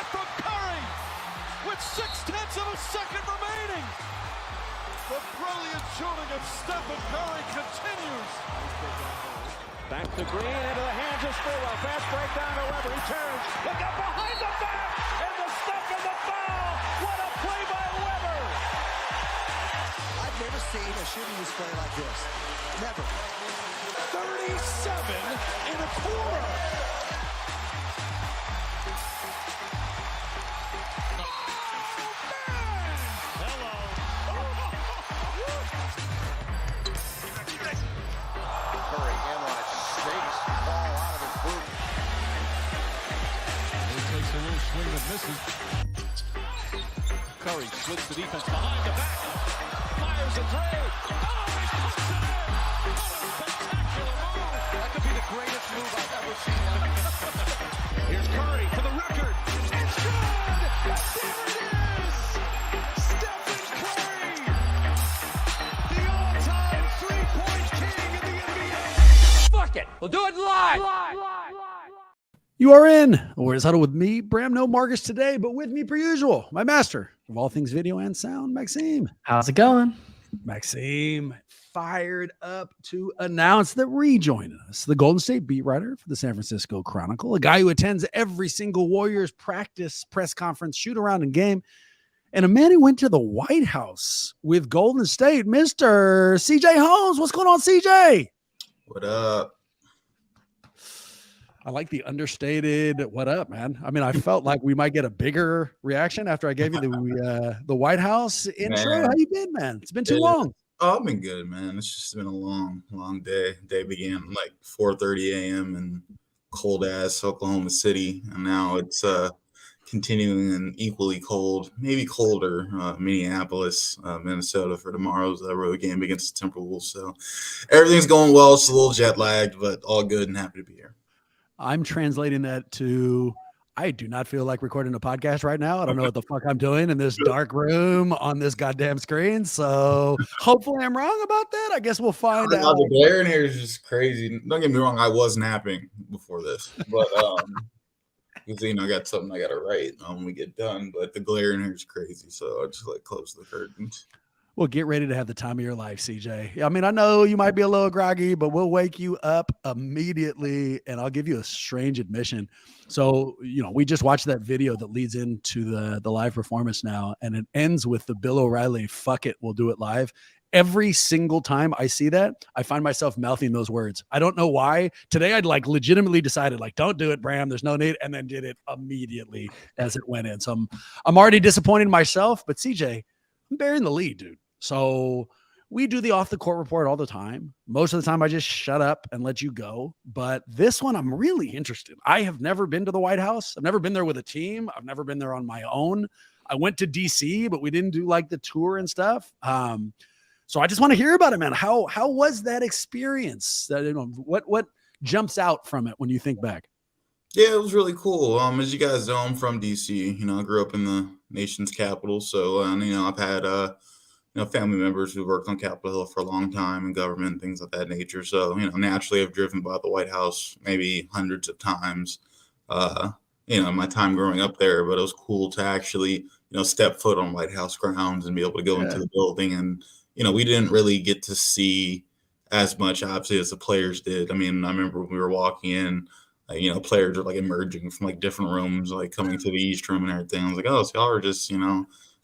that from Curry with 0.6 of a second remaining. The brilliant shooting of Stephen Curry continues. Back to Green, into the hands of Stilwell. Fast break down to Weber. He turns. Look up behind the back. And the step and the foul. What a play by Weber. I've never seen a shooting display like this. Never. 37 in a quarter. Curry inline snakes ball out of his boot. He takes a little swing and misses. Curry splits the defense behind the back. Fires a three. Oh, he puts it in. What a spectacular move. That could be the greatest move I've ever seen. Here's Curry for the record. It's good. There it is. Stephen Curry, the all-time three-point king in the NBA. Fuck it. We'll do it live. You are in Warriors Huddle with me, Bram. No Marcus today, but with me per usual, my master of all things video and sound, Maxime. How's it going? Maxime fired up to announce that rejoining us, the Golden State beat writer for the San Francisco Chronicle, a guy who attends every single Warriors practice, press conference, shoot around and game, and a man who went to the White House with Golden State, Mr. CJ Holmes. What's going on, CJ? What up? I like the understated "what up, man." I mean, I felt like we might get a bigger reaction after I gave you the White House intro. Man. How you been, man? It's been too long. Oh, I've been good, man. It's just been a long day. Day began like 4:30 a.m. in cold ass Oklahoma City, and now it's continuing in equally cold, maybe colder, Minneapolis, Minnesota for tomorrow's road game against the Timberwolves. So everything's going well. It's a little jet lagged, but all good and happy to be here. I'm translating that to I do not feel like recording a podcast right now. I don't know what the fuck I'm doing in this dark room on this goddamn screen. So hopefully I'm wrong about that. I guess we'll find out. The glare in here is just crazy. Don't get me wrong, I was napping before this, but because I got something I got to write when we get done. But the glare in here is crazy, so I just close the curtains. Well, get ready to have the time of your life, CJ. I mean, I know you might be a little groggy, but we'll wake you up immediately, and I'll give you a strange admission. So, we just watched that video that leads into the live performance now, and it ends with the Bill O'Reilly, "Fuck it, we'll do it live." Every single time I see that, I find myself mouthing those words. I don't know why. Today, I'd legitimately decided, don't do it, Bram. There's no need, and then did it immediately as it went in. So I'm already disappointed in myself, but CJ, I'm bearing the lead, dude. So we do the off the court report all the time. Most of the time I just shut up and let you go. But this one, I'm really interested. I have never been to the White House. I've never been there with a team. I've never been there on my own. I went to DC, but we didn't do the tour and stuff. So I just want to hear about it, man. How was that experience? What jumps out from it when you think back? Yeah, it was really cool. As you guys know, I'm from DC. I grew up in the nation's capital. So, I've had, family members who worked on Capitol Hill for a long time in government and things of that nature. So, naturally I've driven by the White House maybe hundreds of times, my time growing up there, but it was cool to actually, step foot on White House grounds and be able to go into the building. And, we didn't really get to see as much, obviously, as the players did. I mean, I remember when we were walking in, players are emerging from different rooms, coming to the East room and everything. I was like, oh, so y'all are just,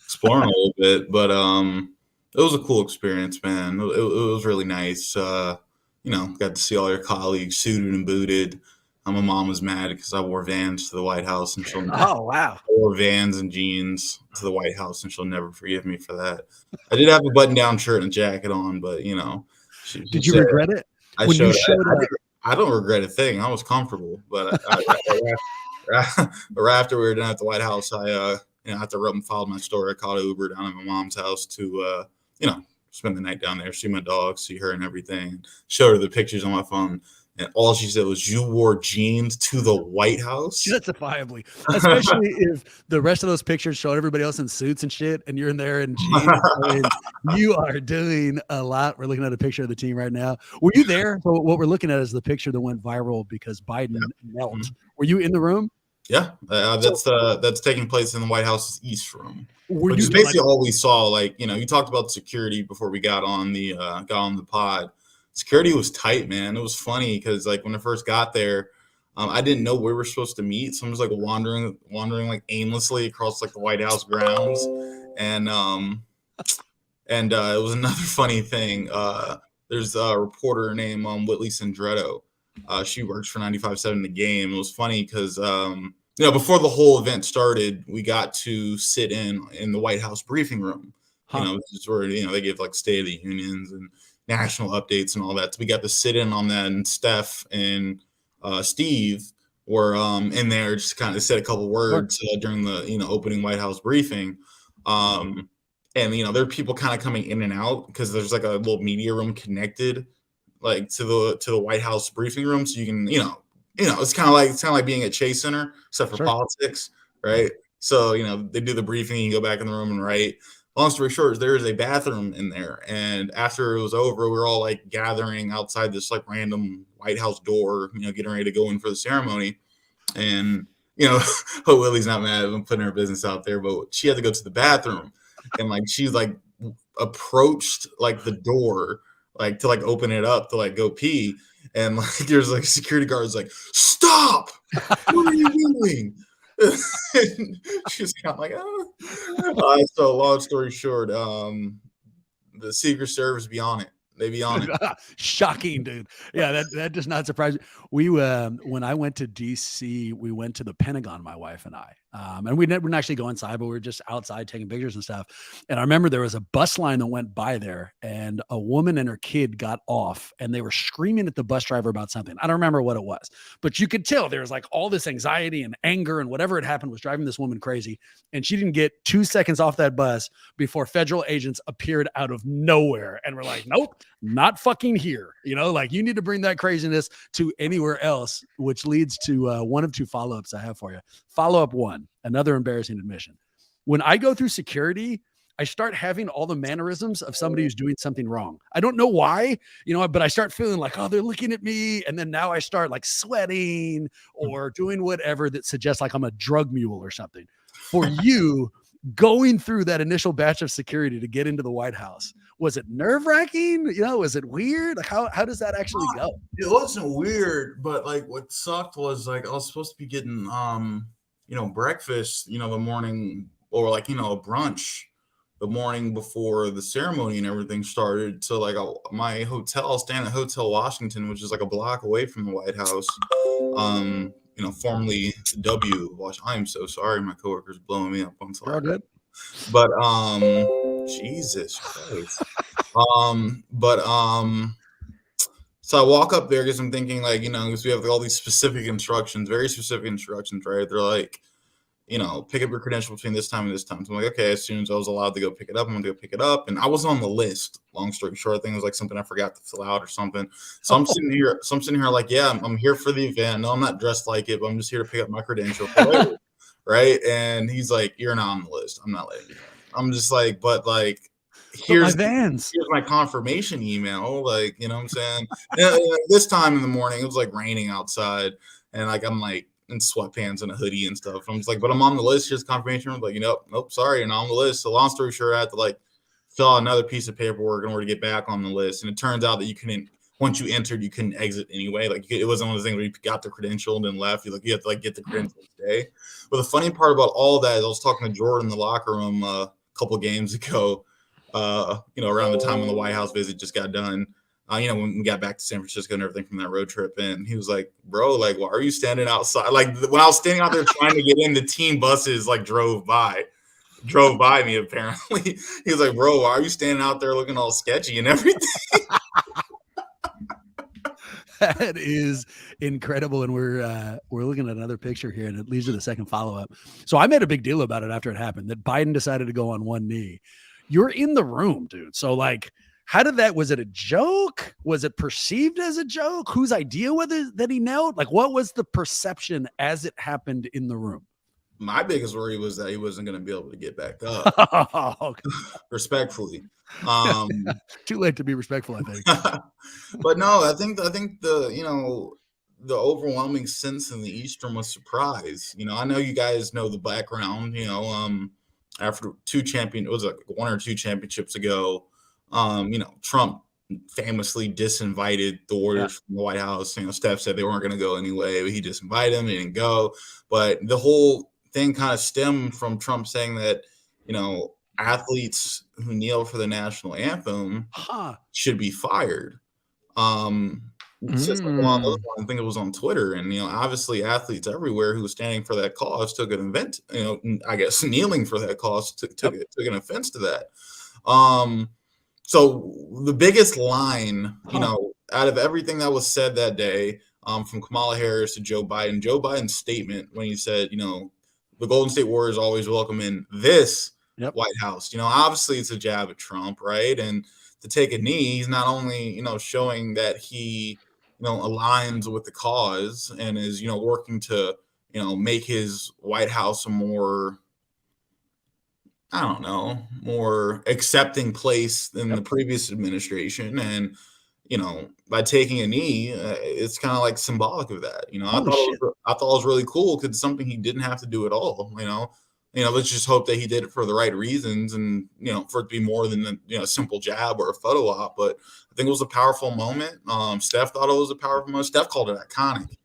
exploring a little bit. But it was a cool experience, man. It was really nice. Got to see all your colleagues suited and booted. My mom was mad because I wore Vans to the White House, and Oh, wow. I wore Vans and jeans to the White House, and she'll never forgive me for that. I did have a button-down shirt and a jacket on, but Did you regret it? I don't regret a thing. I was comfortable, but after we were done at the White House, I after I filed my story, I called Uber down at my mom's house to spend the night down there, see my dog, see her and everything. Showed her the pictures on my phone. And all she said was, "You wore jeans to the White House?" Justifiably, especially if the rest of those pictures showed everybody else in suits and shit, and you're in there in jeans. I mean, you are doing a lot. We're looking at a picture of the team right now. Were you there? So what we're looking at is the picture that went viral because Biden knelt. Were you in the room? Yeah, that's taking place in the White House's East Room, Were which you is basically all we saw. Like, you talked about security before we got on the pod. Security was tight, man. It was funny because like when I first got there, I didn't know where we were supposed to meet, so I was like wandering like aimlessly across like the White House grounds, and it was another funny thing. There's a reporter named Whitley Sandretto. She works for 95.7 The Game. It was funny because before the whole event started, we got to sit in the White House briefing room. This is where they give like State of the Unions and national updates and all that. So we got to sit in on that, and Steph and Steve were in there, just kind of said a couple words during the opening White House briefing. And there are people kind of coming in and out because there's like a little media room connected like to the White House briefing room, so you can it's kind of like being at Chase Center except for politics, right? So they do the briefing, you go back in the room and write. Long story short, there is a bathroom in there, and after it was over, we were all like gathering outside this like random White House door, getting ready to go in for the ceremony, and Willie's not mad at them putting her business out there, but she had to go to the bathroom, and like she's like approached like the door like to like open it up to like go pee, and like there's like security guards like, stop, what are you doing? And she's kind of like, oh. So long story short, the Secret Service be on it. They be on it. Shocking, dude. Yeah, that does not surprise me. We when I went to DC, we went to the Pentagon, my wife and I, and we didn't actually go inside, but we were just outside taking pictures and stuff. And I remember there was a bus line that went by there, and a woman and her kid got off, and they were screaming at the bus driver about something. I don't remember what it was, but you could tell there was like all this anxiety and anger, and whatever had happened was driving this woman crazy. And she didn't get 2 seconds off that bus before federal agents appeared out of nowhere, and we're like, nope, not fucking here. Like you need to bring that craziness to anywhere else, which leads to one of two follow-ups I have for you. Follow-up one, another embarrassing admission. When I go through security, I start having all the mannerisms of somebody who's doing something wrong. I don't know why, but I start feeling like, oh, they're looking at me. And then now I start like sweating or doing whatever that suggests like I'm a drug mule or something. For you, going through that initial batch of security to get into the White House, was it nerve-wracking? Was it weird? Like how does that actually go? It wasn't weird, but like what sucked was like I was supposed to be getting breakfast, the morning, or like a brunch the morning before the ceremony and everything started. So like my hotel, staying at Hotel Washington, which is like a block away from the White House, formerly W. I'm so sorry, my coworker's blowing me up. I'm sorry. Good. But Jesus Christ. So I walk up there because I'm thinking like, because we have all these specific instructions, very specific instructions, right? They're like, pick up your credential between this time and this time. So I'm like, okay, as soon as I was allowed to go pick it up, I'm going to go pick it up. And I wasn't on the list. Long story short, I think it was like something I forgot to fill out or something. So I'm sitting here like, yeah, I'm here for the event. No, I'm not dressed like it, but I'm just here to pick up my credential. Right. And he's like, you're not on the list. I'm not letting you. I'm just like, but like, here's my confirmation email. Like, you know what I'm saying? This time in the morning, it was like raining outside. And like, I'm like in sweatpants and a hoodie and stuff. I'm just like, but I'm on the list. Here's confirmation. I'm like, nope, sorry. You're not on the list. So long story short, I had to like fill out another piece of paperwork in order to get back on the list. And it turns out that you couldn't, once you entered, you couldn't exit anyway. Like it wasn't one of those things where you got the credential and then left. You have to like get the credential today. But the funny part about all that is I was talking to Jordan in the locker room a couple games ago, around the time when the White House visit just got done, when we got back to San Francisco and everything from that road trip. And he was like, bro, like, why are you standing outside? Like when I was standing out there trying to get in, the team buses like drove by me apparently. He was like, bro, why are you standing out there looking all sketchy and everything? That is incredible. And we're looking at another picture here, and it leads to the second follow-up. So I made a big deal about it after it happened, that Biden decided to go on one knee. You're in the room, dude. So like, how did that, was it a joke? Was it perceived as a joke? Whose idea was it that he knelt? Like, what was the perception as it happened in the room? My biggest worry was that he wasn't going to be able to get back up. Respectfully. Too late to be respectful, I think. But no, I think the, the overwhelming sense in the Eastern was surprise. I know you guys know the background. After it was like 1 or 2 championships ago. Trump famously disinvited the Warriors from the White House. Steph said they weren't going to go anyway, but he disinvited them. They didn't go. But the whole thing kind of stemmed from Trump saying that, athletes who kneel for the national anthem should be fired. Just like along those lines, I think it was on Twitter, and obviously athletes everywhere who were standing for that cause took an event. I guess kneeling for that cause took an offense to that. So the biggest line, out of everything that was said that day, from Kamala Harris to Joe Biden's statement when he said, the Golden State Warriors always welcome in this White House. Obviously it's a jab at Trump, right? And to take a knee, he's not only, showing that he, aligns with the cause and is, working to, make his White House a more, I don't know, more accepting place than the previous administration. And, by taking a knee, it's kind of like symbolic of that. I thought it was really cool because it's something he didn't have to do at all. Let's just hope that he did it for the right reasons and, for it to be more than a simple jab or a photo op. But I think it was a powerful moment. Steph thought it was a powerful moment. Steph called it iconic,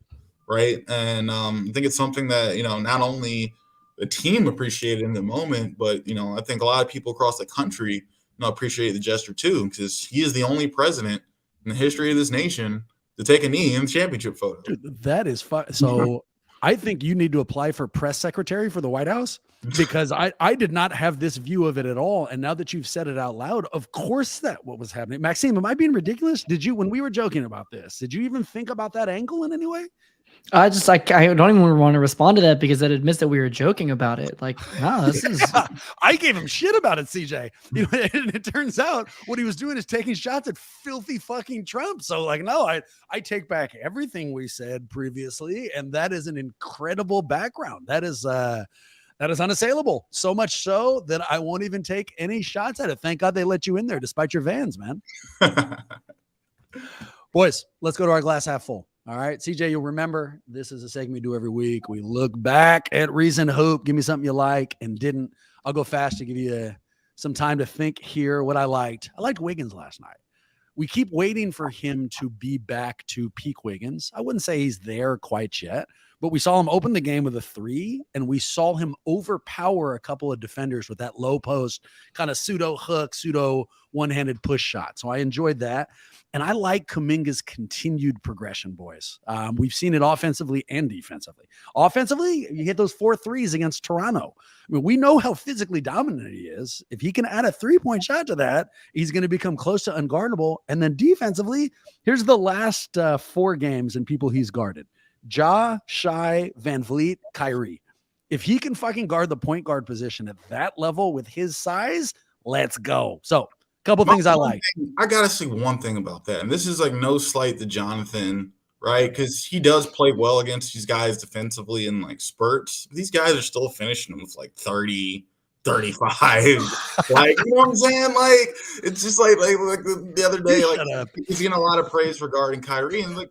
right? And I think it's something that, not only the team appreciated in the moment, but, I think a lot of people across the country, appreciate the gesture too, because he is the only president in the history of this nation to take a knee in the championship photo. Dude, that is fun. So I think you need to apply for press secretary for the White House, because I did not have this view of it at all. And now that you've said it out loud, of course that what was happening. Maxime, am I being ridiculous? When we were joking about this, did you even think about that angle in any way? I don't even want to respond to that because that admits that we were joking about it. Like, no, this is. I gave him shit about it, CJ. And it turns out what he was doing is taking shots at filthy fucking Trump. So, no, I take back everything we said previously, and that is an incredible background. That is unassailable. So much so that I won't even take any shots at it. Thank God they let you in there, despite your Vans, man. Boys, let's go to our glass half full. All right, CJ, you'll remember this is a segment we do every week. We look back at recent hoop. Give me something you like and didn't. I'll go fast to give you some time to think here what I liked. I liked Wiggins last night. We keep waiting for him to be back to peak Wiggins. I wouldn't say he's there quite yet, but we saw him open the game with a 3, and we saw him overpower a couple of defenders with that low post kind of pseudo hook, pseudo one-handed push shot. So I enjoyed that. And I like Kuminga's continued progression, boys. We've seen it offensively and defensively. Offensively, you hit those 4 threes against Toronto. I mean, we know how physically dominant he is. If he can add a 3-point shot to that, he's going to become close to unguardable. And then defensively, here's the last 4 games and people he's guarded. Ja, Shai, Van Vliet, Kyrie. If he can fucking guard the point guard position at that level with his size, let's go. So, couple things I like. I gotta say one thing about that, and this is no slight to Jonathan, right? Because he does play well against these guys defensively in spurts. These guys are still finishing them with 30, 35. You know what I'm saying? It's just like the other day, he's getting a lot of praise regarding Kyrie, and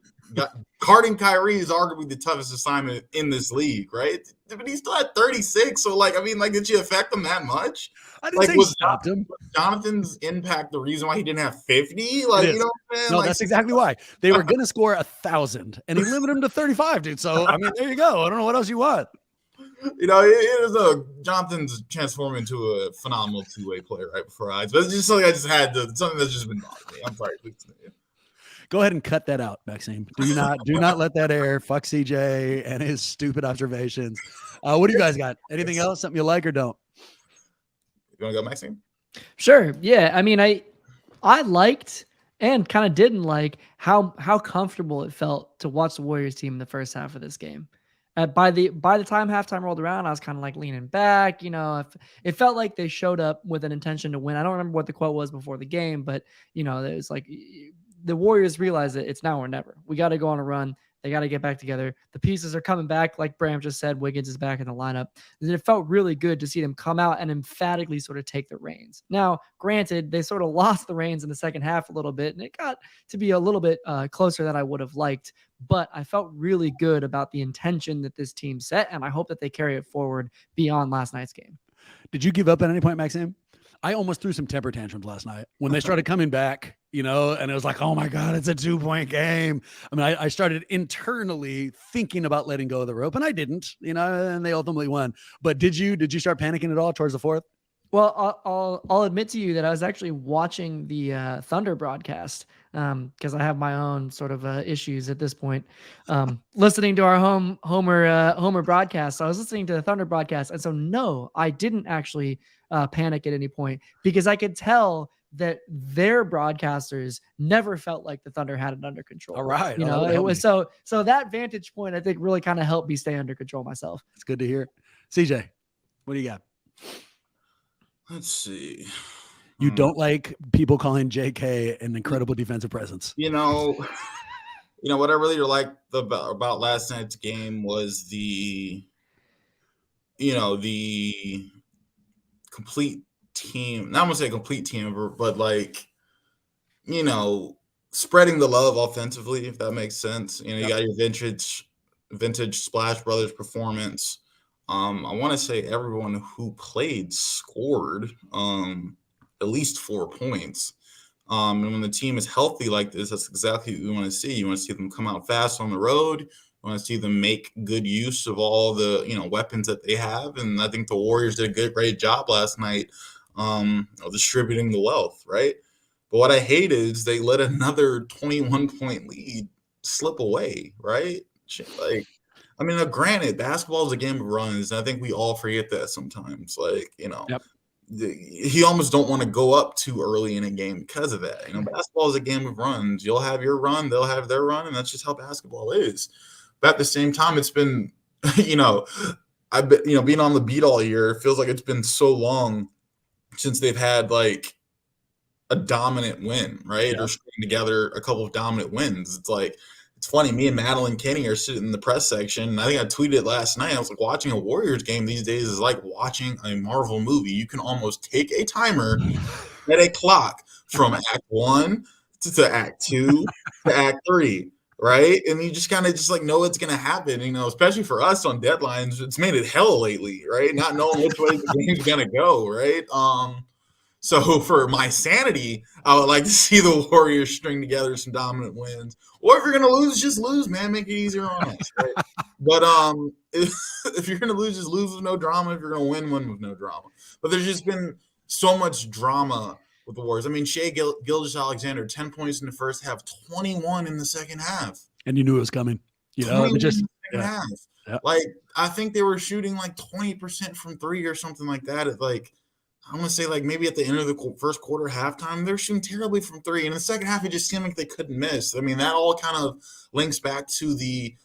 guarding Kyrie is arguably the toughest assignment in this league, right? But he's still at 36. So, did you affect him that much? I didn't say stopped him. Was Jonathan's impact the reason why he didn't have 50? You know what I'm saying? No, that's exactly why. They were going to score 1,000, and he limited him to 35, dude. So, there you go. I don't know what else you want. It is Jonathan's transformed into a phenomenal 2-way player right before our eyes. But it's just something I just had to, something that's just been bothering me. I'm sorry. Go ahead and cut that out, Maxime. Do not let that air. Fuck CJ and his stupid observations. What do you guys got? Anything else? Something you like or don't? You want to go, Maxime? Sure. Yeah. I mean, I liked and kind of didn't like how comfortable it felt to watch the Warriors team in the first half of this game. By the time halftime rolled around, I was kind of leaning back. It felt like they showed up with an intention to win. I don't remember what the quote was before the game, but it was the Warriors realized that it's now or never. We got to go on a run. They got to get back together. The pieces are coming back. Like Bram just said, Wiggins is back in the lineup. And it felt really good to see them come out and emphatically sort of take the reins. Now, granted, they sort of lost the reins in the second half a little bit, and it got to be a little bit closer than I would have liked. But I felt really good about the intention that this team set, and I hope that they carry it forward beyond last night's game. Did you give up at any point, Maxime? I almost threw some temper tantrums last night when they started coming back, and it was like, oh my God, it's a 2-point game. I mean, I started internally thinking about letting go of the rope, and I didn't, and they ultimately won. But did you start panicking at all towards the fourth? Well, I'll admit to you that I was actually watching the Thunder broadcast because I have my own sort of issues at this point. Listening to our Homer broadcast, so I was listening to the Thunder broadcast, and so no, I didn't actually panic at any point because I could tell that their broadcasters never felt like the Thunder had it under control. All right, it was so that vantage point I think really kind of helped me stay under control myself. It's good to hear. CJ, what do you got? Let's see. You don't like people calling JK an incredible defensive presence. What I really liked about last night's game was the complete team. Not gonna say complete team, but spreading the love offensively, if that makes sense. You got your vintage Splash Brothers performance. I want to say everyone who played scored at least 4 points. And when the team is healthy like this, that's exactly what you want to see. You want to see them come out fast on the road. You want to see them make good use of all the weapons that they have. And I think the Warriors did a great job last night distributing the wealth, right? But what I hate is they let another 21-point lead slip away, right? Granted, basketball is a game of runs, and I think we all forget that sometimes. Yep. You almost don't want to go up too early in a game because of that. Basketball is a game of runs. You'll have your run, they'll have their run, and that's just how basketball is. But at the same time, it's been, I've been, being on the beat all year, it feels like it's been so long since they've had a dominant win, right? Yeah. Or stringing together a couple of dominant wins. It's funny, me and Madeline Kenny are sitting in the press section, and I think I tweeted last night, I was like, watching a Warriors game these days is like watching a Marvel movie. You can almost take a timer, set a clock from Act 1 to Act 2 to Act 3, right? And you just kind of know what's going to happen, especially for us on deadlines. It's made it hell lately, right? Not knowing which way the game's going to go, right? So for my sanity, I would like to see the Warriors string together some dominant wins. Or if you're going to lose, just lose, man. Make it easier on us. Right? But if you're going to lose, just lose with no drama. If you're going to win with no drama. But there's just been so much drama with the Warriors. I mean, Shai Gilgeous-Alexander, 10 points in the first half, 21 in the second half. And you knew it was coming. Second half. Yep. I think they were shooting 20% from three or something like that. I'm going to say maybe at the end of the first quarter, halftime, they're shooting terribly from three. And in the second half, it just seemed like they couldn't miss. I mean, that all kind of links back to the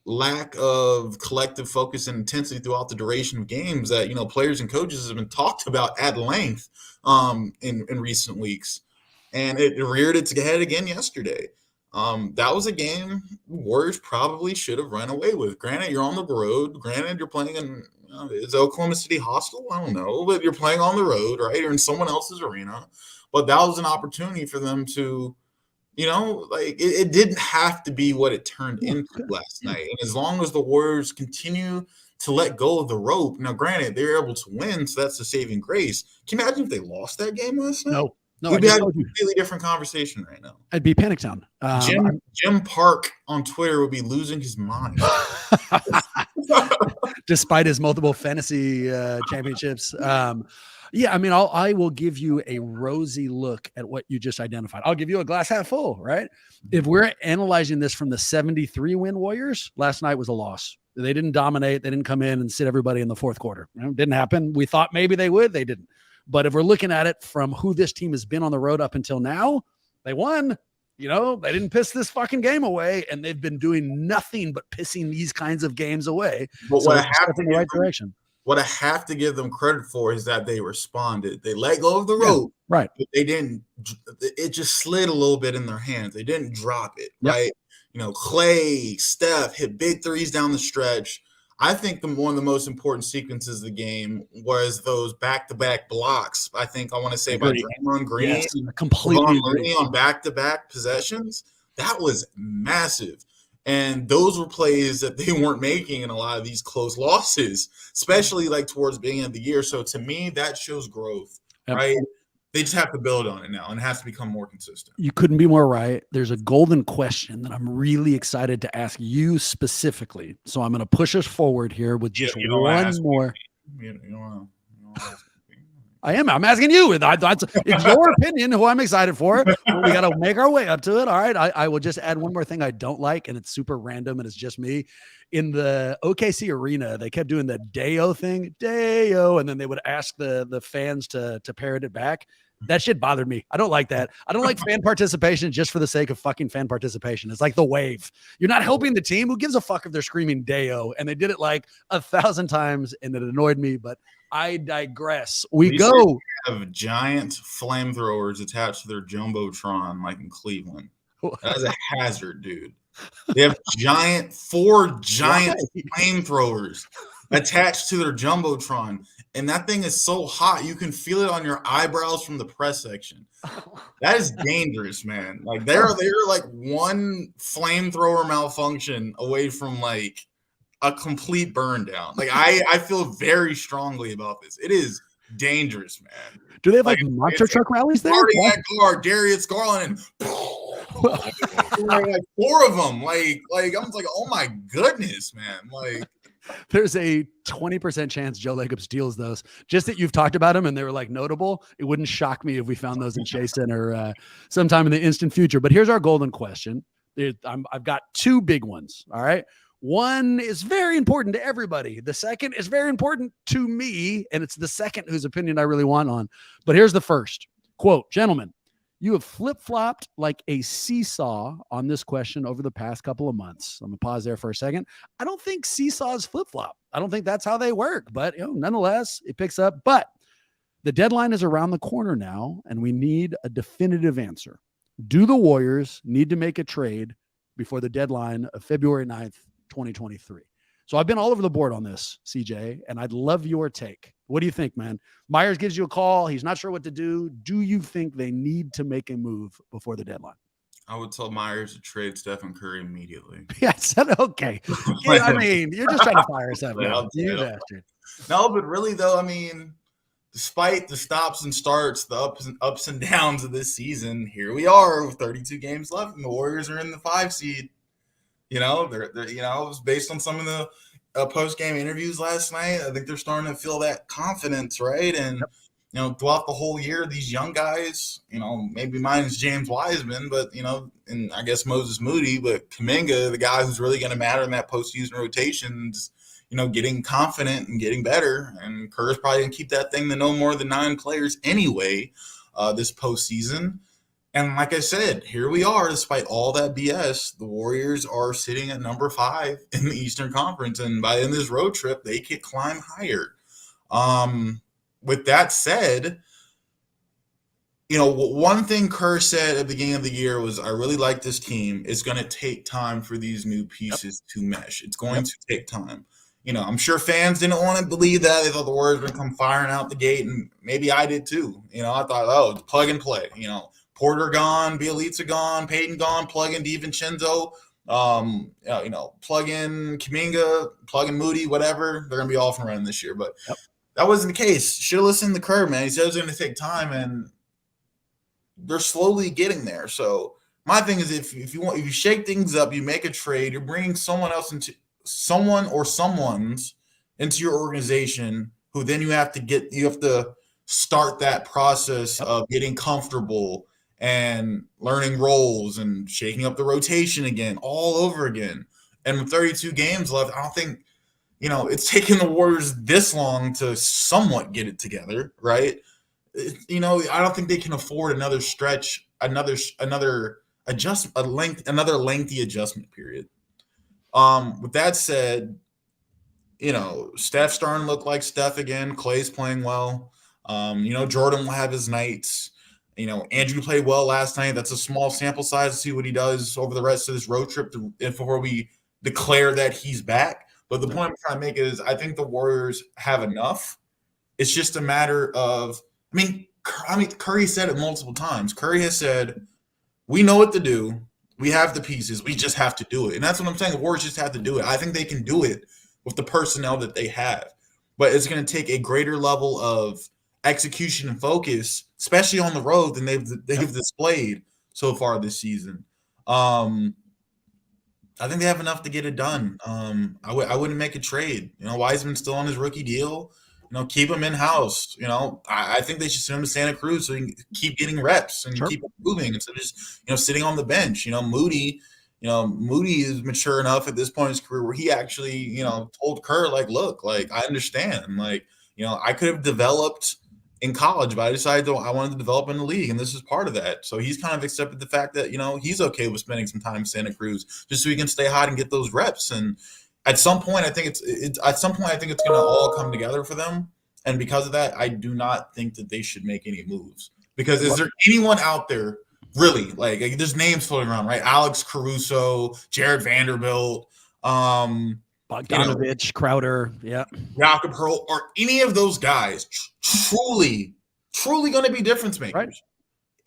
lack of collective focus and intensity throughout the duration of games that, players and coaches have been talked about at length in recent weeks. And it reared its head again yesterday. That was a game Warriors probably should have run away with. Granted, you're on the road. Granted, you're playing in is Oklahoma City hostile? I don't know, but you're playing on the road, right? You're in someone else's arena. But that was an opportunity for them to, it didn't have to be what it turned into last night. And as long as the Warriors continue to let go of the rope, now granted, they were able to win, so that's the saving grace. Can you imagine if they lost that game last night? No, we'd be having a completely different conversation right now. I'd be panic town. Jim Park on Twitter would be losing his mind. Despite his multiple fantasy championships. I will give you a rosy look at what you just identified. I'll give you a glass half full, right? If we're analyzing this from the 73 win Warriors, last night was a loss. They didn't dominate. They didn't come in and sit everybody in the fourth quarter. It didn't happen. We thought maybe they would. They didn't. But if we're looking at it from who this team has been on the road up until now, they won. They didn't piss this fucking game away, and they've been doing nothing but pissing these kinds of games away. But what I have to give them credit for is that they responded. They let go of the rope, right? But they didn't. It just slid a little bit in their hands. They didn't drop it, right? Clay, Steph hit big threes down the stretch. I think one of the most important sequences of the game was those back-to-back blocks. I want to say by Draymond Green, yes, I completely agree. on back-to-back possessions. That was massive. And those were plays that they weren't making in a lot of these close losses, especially like towards the beginning of the year. So to me, that shows growth, right? They just have to build on it now, and it has to become more consistent. You couldn't be more right. There's a golden question that I'm really excited to ask you specifically. So I'm going to push us forward here with just one more. I'm asking you. It's your opinion who I'm excited for. We got to make our way up to it. All right. I will just add one more thing I don't like, and it's super random, and it's just me. In the OKC arena, they kept doing the Deo thing, Deo, and then they would ask the fans to parrot it back. That shit bothered me. I don't like that. I don't like fan participation just for the sake of fucking fan participation. It's like the wave. You're not helping the team. Who gives a fuck if they're screaming Deo? And they did it like 1,000 times, and it annoyed me, but I digress. We go. Have giant flamethrowers attached to their Jumbotron like in Cleveland. That is a hazard, dude. They have four giant flamethrowers attached to their Jumbotron. And that thing is so hot, you can feel it on your eyebrows from the press section. That is dangerous, man. Like they're like one flamethrower malfunction away from like a complete burn down. Like I feel very strongly about this. It is dangerous, man. Do they have like monster truck rallies there? That guard, Darius Garland, and like 4 of them. Like I'm like, oh my goodness, man. Like there's a 20% chance Joe Lacob steals those. Just that you've talked about them and they were like notable. It wouldn't shock me if we found those in Chase Center sometime in the instant future. But here's our golden question. I've got 2 big ones. All right. One is very important to everybody. The second is very important to me. And it's the second whose opinion I really want on. But here's the first quote, gentlemen. You have flip-flopped like a seesaw on this question over the past couple of months. I'm going to pause there for a second. I don't think seesaws flip-flop. I don't think that's how they work. But nonetheless, it picks up. But the deadline is around the corner now, and we need a definitive answer. Do the Warriors need to make a trade before the deadline of February 9th, 2023? So I've been all over the board on this, CJ, and I'd love your take. What do you think, man? Myers gives you a call. He's not sure what to do. Do you think they need to make a move before the deadline? I would tell Myers to trade Stephen Curry immediately. Yeah, I said okay. Yeah, I mean, you're just trying to fire us up. You bastard. No, but really, though, I mean, despite the stops and starts, the ups and downs of this season, here we are with 32 games left, and the Warriors are in the 5 seed. They're it was based on some of the post-game interviews last night. I think they're starting to feel that confidence, right? And, throughout the whole year, these young guys, maybe minus James Wiseman, but, and I guess Moses Moody, but Kuminga, the guy who's really going to matter in that postseason rotations, getting confident and getting better. And Kerr's probably going to keep that thing to no more than 9 players anyway this postseason. And like I said, here we are, despite all that BS, the Warriors are sitting at number 5 in the Eastern Conference. And by the end of this road trip, they could climb higher. With that said, one thing Kerr said at the beginning of the year was, I really like this team. It's going to take time for these new pieces to mesh. It's going to take time. I'm sure fans didn't want to believe that. They thought the Warriors would come firing out the gate, and maybe I did too. I thought, it's plug and play, Porter gone, Bielitsa gone, Payton gone, plug in DiVincenzo, plug in Kuminga, plug in Moody, whatever. They're going to be off and running this year. But that wasn't the case. Should have listened to Kerr, man. He said it was going to take time, and they're slowly getting there. So my thing is, if you shake things up, you make a trade, you're bringing someone or someone's into your organization who then you have to start that process of getting comfortable and learning roles and shaking up the rotation again, all over again. And with 32 games left, I don't think, it's taken the Warriors this long to somewhat get it together, right? I don't think they can afford another stretch, another lengthy adjustment period. With that said, Steph's starting to look like Steph again. Clay's playing well. Jordan will have his nights. Andrew played well last night. That's a small sample size to see what he does over the rest of this road trip before we declare that he's back. But the point I'm trying to make is I think the Warriors have enough. It's just a matter of Curry said it multiple times. Curry has said, we know what to do. We have the pieces. We just have to do it. And that's what I'm saying. The Warriors just have to do it. I think they can do it with the personnel that they have. But it's going to take a greater level of execution and focus, especially on the road, than they've displayed so far this season. I think they have enough to get it done. I wouldn't make a trade. Wiseman's still on his rookie deal. Keep him in house. I think they should send him to Santa Cruz so he can keep getting reps and keep improving instead of just sitting on the bench. Moody is mature enough at this point in his career where he actually told Kerr, like, look, like, I understand, like, I could have developed in college, but I decided I wanted to develop in the league, and this is part of that. So he's kind of accepted the fact that he's okay with spending some time in Santa Cruz just so he can stay hot and get those reps. And at some point, I think it's going to all come together for them. And because of that, I do not think that they should make any moves. Because is there anyone out there really, like there's names floating around, right? Alex Caruso, Jared Vanderbilt, Bogdanovich, Crowder, Jakob Hurl, are any of those guys truly going to be difference makers? Right.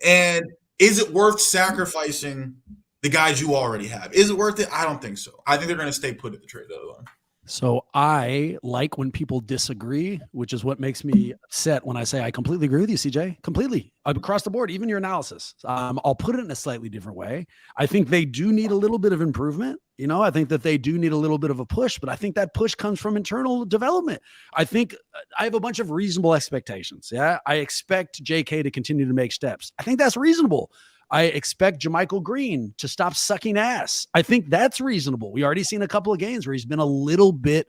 And is it worth sacrificing the guys you already have? Is it worth it? I don't think so. I think they're going to stay put at the trade deadline. So I like when people disagree, which is what makes me upset when I say I completely agree with you, CJ. Completely. Across the board, even your analysis. I'll put it in a slightly different way. I think they do need a little bit of improvement. I think that they do need a little bit of a push, but I think that push comes from internal development. I think I have a bunch of reasonable expectations. Yeah. I expect JK to continue to make steps. I think that's reasonable. I expect JaMychal Green to stop sucking ass. I think that's reasonable. We already seen a couple of games where he's been a little bit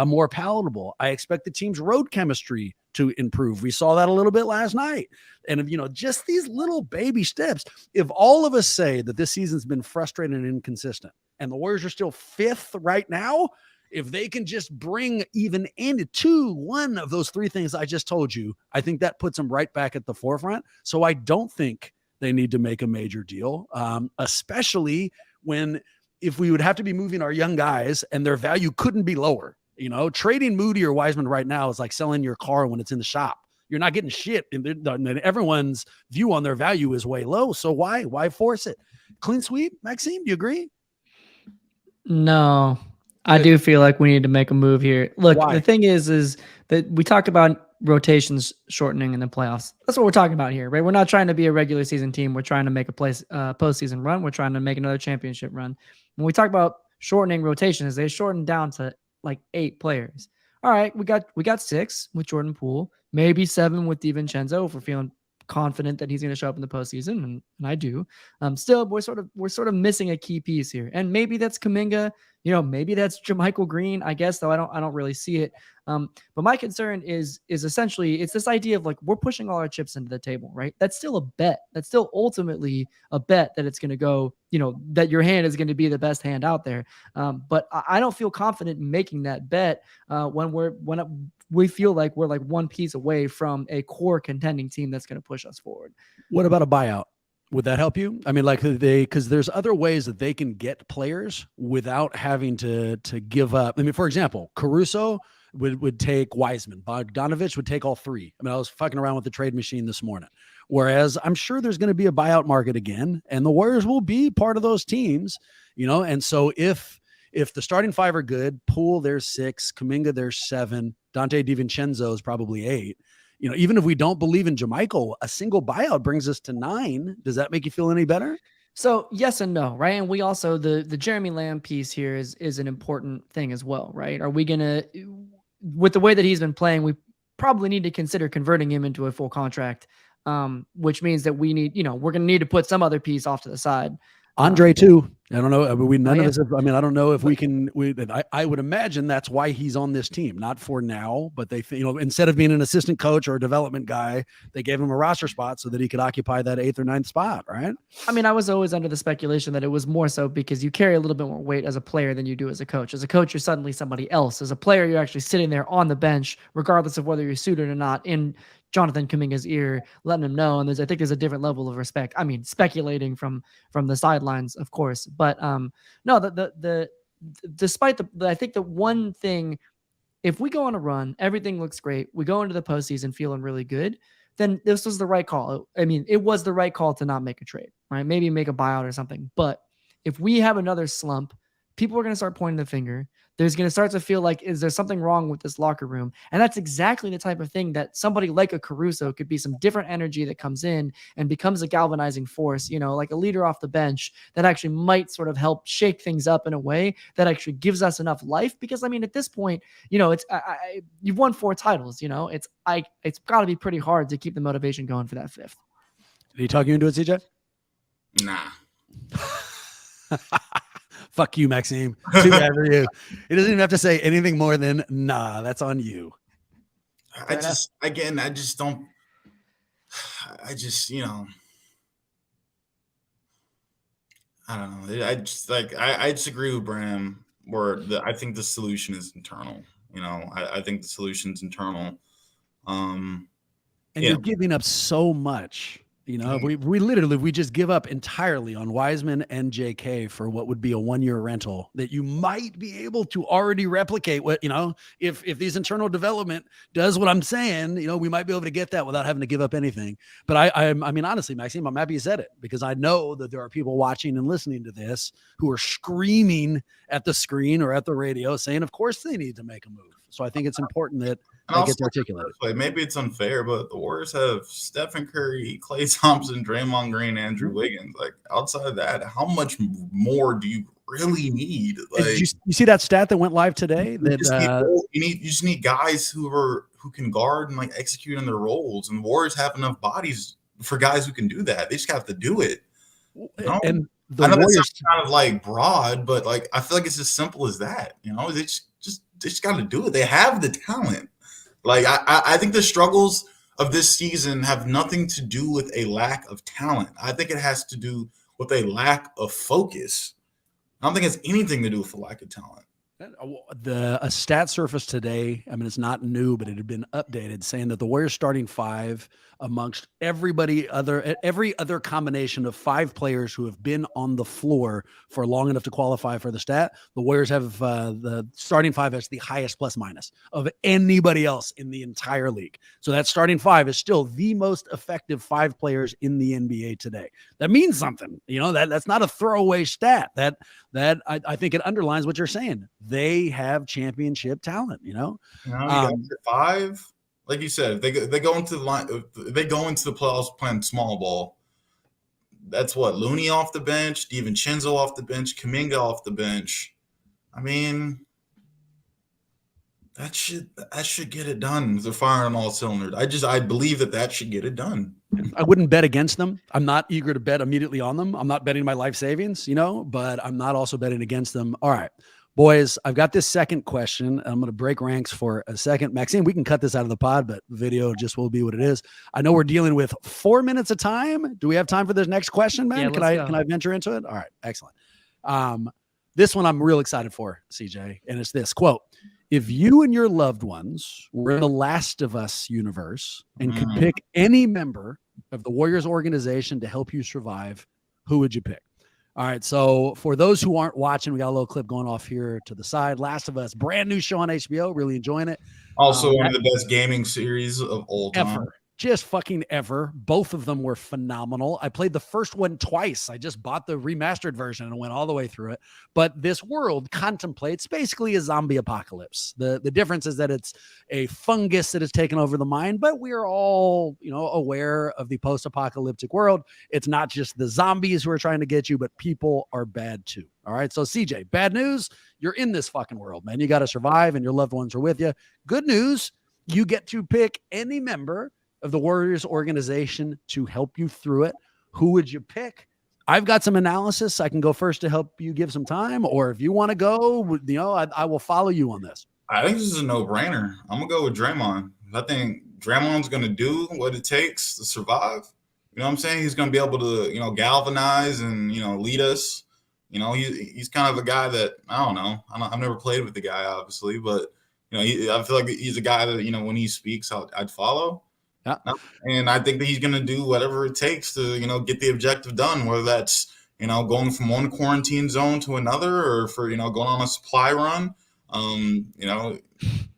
more palatable. I expect the team's road chemistry to improve. We saw that a little bit last night. And, just these little baby steps. If all of us say that this season's been frustrating and inconsistent and the Warriors are still 5th right now, if they can just bring even into one of those 3 things I just told you, I think that puts them right back at the forefront. So I don't think they need to make a major deal, especially if we would have to be moving our young guys and their value couldn't be lower. Trading Moody or Wiseman right now is like selling your car when it's in the shop. You're not getting shit, and everyone's view on their value is way low. So why force it? Clean sweep, Maxime, do you agree? No, I do feel like we need to make a move here. Look, Why? The thing is that we talked about rotations shortening in the playoffs. That's what we're talking about here, right? We're not trying to be a regular season team. We're trying to make a postseason run. We're trying to make another championship run. When we talk about shortening rotations, they shortened down to like 8 players. All right, we got 6 with Jordan Poole, maybe 7 with DiVincenzo if we're feeling confident that he's going to show up in the postseason, and I do. Still, we're sort of missing a key piece here, and maybe that's Kuminga. Maybe that's JaMychal Green, I guess, though I don't really see it. But my concern is essentially it's this idea of like we're pushing all our chips into the table, right? That's still a bet. That's still ultimately a bet that it's going to go, that your hand is going to be the best hand out there. But I don't feel confident in making that bet when we feel like we're like one piece away from a core contending team that's going to push us forward. What about a buyout? Would that help you? I mean, because there's other ways that they can get players without having to give up. I mean, for example, Caruso would take Wiseman. Bogdanovich would take all 3. I mean, I was fucking around with the trade machine this morning. Whereas I'm sure there's going to be a buyout market again, and the Warriors will be part of those teams, And so if the starting 5 are good, Poole, there's 6, Kuminga, there's 7, Dante DiVincenzo is probably 8. Even if we don't believe in JaMychal, a single buyout brings us to 9. Does that make you feel any better? So yes and no, right? And we also, the Jeremy Lamb piece here is an important thing as well, right? Are we going to, with the way that he's been playing, we probably need to consider converting him into a full contract, which means that we need, we're going to need to put some other piece off to the side. Andre too. I don't know. I mean, none Oh, of yeah. us. I mean, I don't know if we can. I would imagine that's why he's on this team, not for now, but they, instead of being an assistant coach or a development guy, they gave him a roster spot so that he could occupy that 8th or 9th spot, right? I mean, I was always under the speculation that it was more so because you carry a little bit more weight as a player than you do as a coach. As a coach, you're suddenly somebody else. As a player, you're actually sitting there on the bench, regardless of whether you're suited or not, in Jonathan Kuminga's ear, letting him know. And I think there's a different level of respect. I mean, speculating from the sidelines, of course, but no, despite I think the one thing, if we go on a run, everything looks great, we go into the postseason feeling really good, then this was the right call. I mean, it was the right call to not make a trade, right? Maybe make a buyout or something. But if we have another slump, people are going to start pointing the finger. There's going to start to feel like, is there something wrong with this locker room? And that's exactly the type of thing that somebody like a Caruso could be, some different energy that comes in and becomes a galvanizing force, like a leader off the bench that actually might sort of help shake things up in a way that actually gives us enough life. Because I mean, at this point, it's you've won 4 titles. It's got to be pretty hard to keep the motivation going for that 5th. Did he talk you into it, CJ? Nah. Fuck you, Maxime. Too bad for you. He doesn't even have to say anything more than nah. That's on you. I just don't. I don't know. I just agree with Bram. I think the solution is internal. I think the solution's internal. And you're giving up so much. We just give up entirely on Wiseman and JK for what would be a 1-year rental that you might be able to already replicate. What if these internal development does what I'm saying, we might be able to get that without having to give up anything. But I mean, honestly, Maxime, I'm happy you said it, because I know that there are people watching and listening to this who are screaming at the screen or at the radio saying, of course they need to make a move. So I think it's important that I get to articulate it. Maybe it's unfair, but the Warriors have Stephen Curry, Klay Thompson, Draymond Green, Andrew Wiggins. Like, outside of that, how much more do you really need? Like, you see that stat that went live today? You just need guys who can guard and execute on their roles. And the Warriors have enough bodies for guys who can do that. They just have to do it. And I know Warriors that's kind of broad, but I feel like it's as simple as that. They just got to do it. They have the talent. I think the struggles of this season have nothing to do with a lack of talent. I think it has to do with a lack of focus. I don't think it has anything to do with a lack of talent. A stat surface today, I mean, it's not new, but it had been updated, saying that the Warriors starting 5 amongst every other combination of 5 players who have been on the floor for long enough to qualify for the stat, the Warriors have the starting 5 as the highest plus minus of anybody else in the entire league. So that starting 5 is still the most effective 5 players in the NBA today. That means something. That's not a throwaway stat. That I think it underlines what you're saying. They have championship talent. You got 5. Like you said, they go into the line. They go into the playoffs playing small ball. That's what Looney off the bench, DiVincenzo off the bench, Kuminga off the bench. I mean, that should get it done. They're firing on all cylinders. I believe that should get it done. I wouldn't bet against them. I'm not eager to bet immediately on them. I'm not betting my life savings, but I'm not also betting against them. All right. Boys, I've got this second question. I'm going to break ranks for a second. Maxime, we can cut this out of the pod, but video just will be what it is. I know we're dealing with 4 minutes of time. Do we have time for this next question, man? Yeah, can I venture into it? All right, excellent. This one I'm real excited for, CJ, and it's this quote: if you and your loved ones were in the Last of Us universe and could pick any member of the Warriors organization to help you survive, who would you pick? All right, so for those who aren't watching, we got a little clip going off here to the side. Last of Us, brand new show on HBO. Really enjoying it. Also, one of the best gaming series of all time. Ever. Just fucking ever. Both of them were phenomenal. I played the first one twice. I just bought the remastered version and went all the way through it. But this world contemplates basically a zombie apocalypse. The difference is that it's a fungus that has taken over the mind, but we are all, aware of the post-apocalyptic world. It's not just the zombies who are trying to get you, but people are bad too. All right. So CJ, bad news. You're in this fucking world, man. You got to survive and your loved ones are with you. Good news. You get to pick any member of the Warriors organization to help you through it. Who would you pick? I've got some analysis. I can go first to help you give some time, or if you want to go, I will follow you on this. I think this is a no-brainer. I'm gonna go with Draymond. I think Draymond's gonna do what it takes to survive. You know what I'm saying? He's gonna be able to, galvanize and lead us. He's kind of a guy that I don't know. I've never played with the guy, obviously, but I feel like he's a guy that when he speaks, I'd follow. Yeah. And I think that he's gonna do whatever it takes to get the objective done, whether that's going from one quarantine zone to another, or for going on a supply run.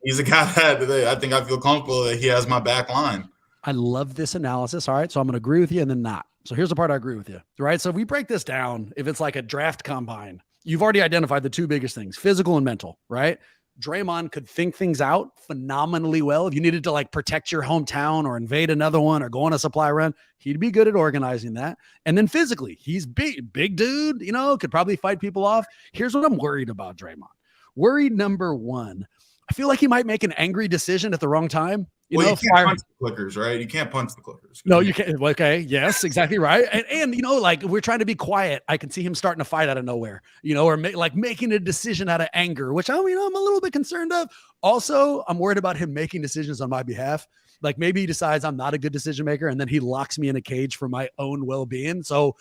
He's a guy that I think I feel comfortable that he has my back line. I love this analysis. All right. So I'm going to agree with you and then not. So here's the part I agree with you. Right. So if we break this down, if it's like a draft combine, you've already identified the two biggest things, physical and mental, right? Draymond could think things out phenomenally well. If you needed to like protect your hometown or invade another one or go on a supply run, he'd be good at organizing that. And then physically, he's big dude, could probably fight people off. Here's what I'm worried about Draymond. Worry number one, I feel like he might make an angry decision at the wrong time. You can't punch the clickers, right? You can't punch the clickers. No, you can't. Okay. Yes, exactly right. And like we're trying to be quiet. I can see him starting a fight out of nowhere, or making a decision out of anger, which I'm a little bit concerned of. Also, I'm worried about him making decisions on my behalf. Like maybe he decides I'm not a good decision maker and then he locks me in a cage for my own well-being. So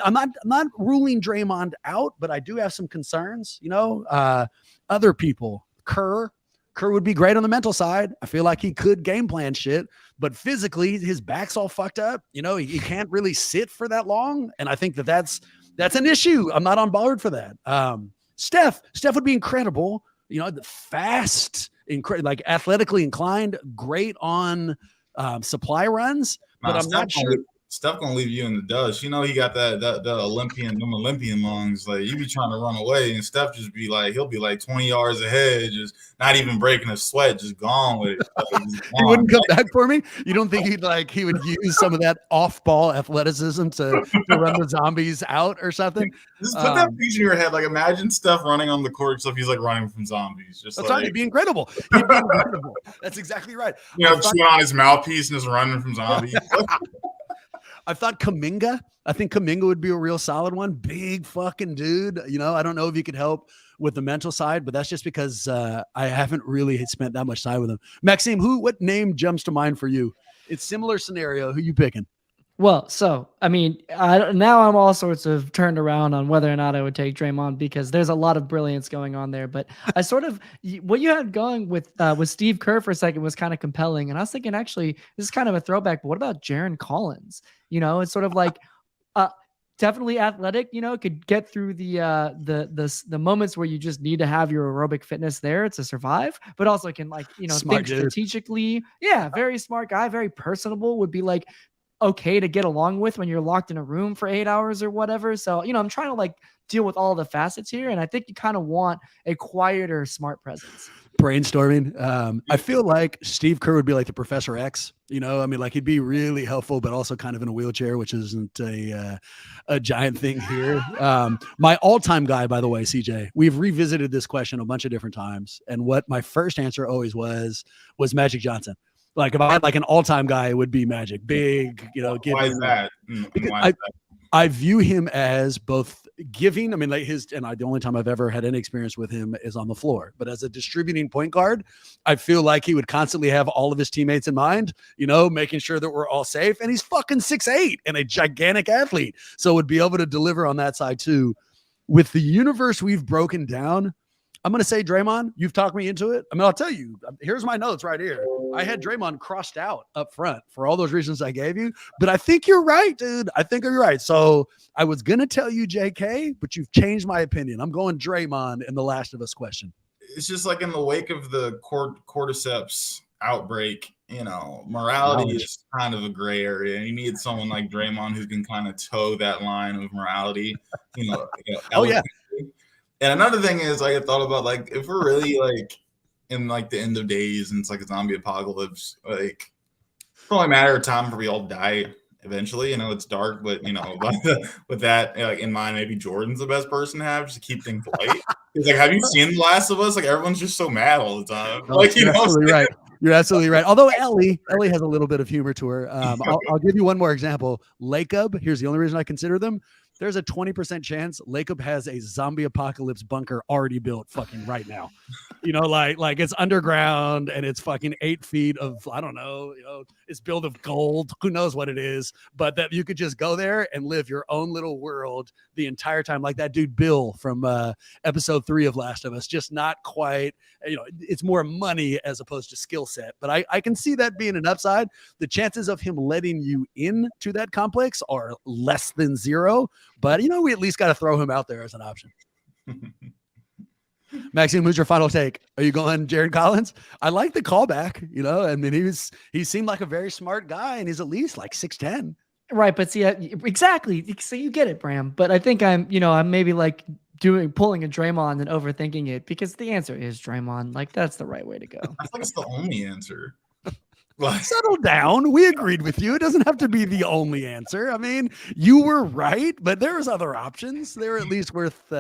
I'm not ruling Draymond out, but I do have some concerns, other people, Kerr would be great on the mental side. I feel like he could game plan shit, but physically his back's all fucked up. He can't really sit for that long. And I think that's an issue. I'm not on board for that. Steph would be incredible. Fast, like athletically inclined, great on supply runs, but I'm not sure. Steph gonna leave you in the dust. He got that Olympian lungs. Like you be trying to run away, and Steph just be like, he'll be like 20 yards ahead, just not even breaking a sweat, just gone with it. He wouldn't come back for me. You don't think he would use some of that off-ball athleticism to run the zombies out or something? Just put that picture in your head. Like imagine Steph running on the court, so he's like running from zombies. That's right. He'd be incredible. That's exactly right. Chewing on his mouthpiece and just running from zombies. I thought Kuminga. I think Kuminga would be a real solid one. Big fucking dude. I don't know if you could help with the mental side, but that's just because I haven't really spent that much time with him. Maxime, what name jumps to mind for you? It's similar scenario. Who you picking? Well, so, now I'm all sorts of turned around on whether or not I would take Draymond because there's a lot of brilliance going on there. But I what you had going with Steve Kerr for a second was kind of compelling. And I was thinking, actually, this is kind of a throwback, but what about Jaren Collins? It's sort of like definitely athletic, could get through the moments where you just need to have your aerobic fitness there to survive, but also can think strategically. Yeah, very smart guy, very personable, would be like, okay to get along with when you're locked in a room for 8 hours or whatever. So, I'm trying to deal with all the facets here. And I think you kind of want a quieter, smart presence. Brainstorming. I feel like Steve Kerr would be like the Professor X, he'd be really helpful, but also kind of in a wheelchair, which isn't a giant thing here. My all-time guy, by the way, CJ, we've revisited this question a bunch of different times. And what my first answer always was Magic Johnson. Like if I had an all-time guy, it would be Magic. Big, Why is that? I view him as both giving. The only time I've ever had any experience with him is on the floor. But as a distributing point guard, I feel like he would constantly have all of his teammates in mind, making sure that we're all safe. And he's fucking 6'8" and a gigantic athlete, so would be able to deliver on that side too. With the universe we've broken down, I'm going to say Draymond. You've talked me into it. I'll tell you, here's my notes right here. I had Draymond crossed out up front for all those reasons I gave you, but I think you're right, dude. I think you're right. So I was going to tell you JK, but you've changed my opinion. I'm going Draymond in the Last of Us question. It's just like in the wake of the cordyceps outbreak, morality is kind of a gray area. You need someone like Draymond who can kind of toe that line of morality. Oh yeah. And another thing is, I thought about if we're really in the end of days and it's like a zombie apocalypse, it's only a matter of time before we all die eventually. It's dark, but with that in mind, maybe Jordan's the best person to have just to keep things light. Because have you seen The Last of Us? Everyone's just so mad all the time. You're absolutely right. You're absolutely right. Although Ellie has a little bit of humor to her. I'll give you one more example. Lacob. Here's the only reason I consider them. there's a 20% chance Lacob has a zombie apocalypse bunker already built fucking right now. Like it's underground and it's fucking 8 feet of, I don't know, it's built of gold. Who knows what it is, but that you could just go there and live your own little world the entire time. Like that dude, Bill from episode 3 of Last of Us, just not quite, it's more money as opposed to skill set, but I can see that being an upside. The chances of him letting you into that complex are less than 0, but we at least got to throw him out there as an option. Maxime, who's your final take? Are you going Jared Collins? I like the callback. I mean, he seemed like a very smart guy, and he's at least like 6'10". Right, but see, exactly. So you get it, Bram. But I think I'm maybe like pulling a Draymond and overthinking it, because the answer is Draymond. Like, that's the right way to go. I think it's the only answer. Settle down. We agreed with you. It doesn't have to be the only answer. I mean, you were right, but there's other options. They're at least worth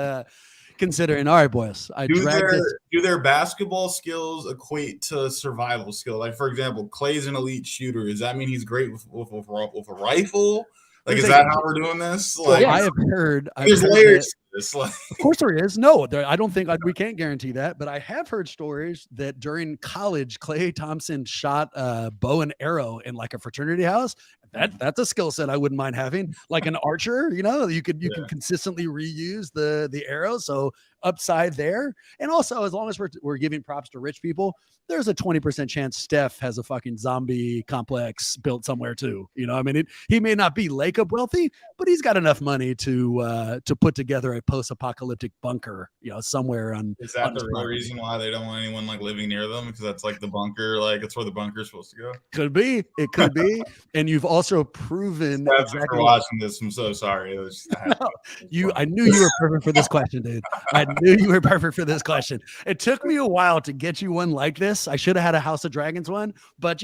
considering. All right, boys. Do their basketball skills equate to survival skill? Like, for example, Clay's an elite shooter. Does that mean he's great with a rifle? Like, is that how we're doing this? Like, I have heard. There's layers to this. Like, of course there is. No, I don't think we can't guarantee that. But I have heard stories that during college, Klay Thompson shot a bow and arrow in like a fraternity house. That's a skill set I wouldn't mind having. Like an archer, you can consistently reuse the arrow. So upside there. And also, as long as we're giving props to rich people, there's a 20% chance Steph has a fucking zombie complex built somewhere too. I mean, he may not be Lacob wealthy, but he's got enough money to put together a post-apocalyptic bunker, somewhere on. Is that the real reason why they don't want anyone like living near them? Because that's like the bunker, like it's where the bunker is supposed to go. Could be. It could be. And you've also proven exactly for watching this. I'm so sorry. I knew you were perfect for this question, dude. I knew you were perfect for this question. It took me a while to get you one like this. I should have had a House of Dragons one, but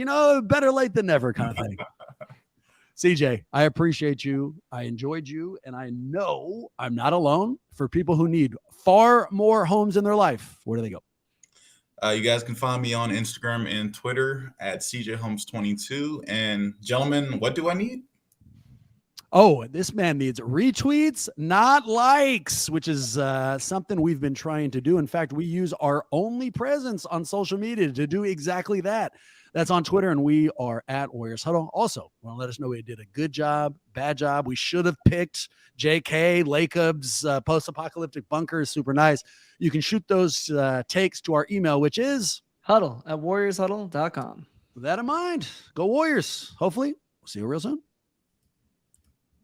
better late than never kind of thing. CJ, I appreciate you. I enjoyed you. And I know I'm not alone. For people who need far more homes in their life, where do they go? You guys can find me on Instagram and Twitter at CJHolmes22. And gentlemen, what do I need? Oh, this man needs retweets, not likes, which is something we've been trying to do. In fact, we use our only presence on social media to do exactly that. That's on Twitter, and we are at Warriors Huddle. Also, want to let us know we did a good job, bad job. We should have picked JK, Lacob's post-apocalyptic bunker is super nice. You can shoot those takes to our email, which is huddle@warriorshuddle.com. With that in mind, go Warriors. Hopefully, we'll see you real soon.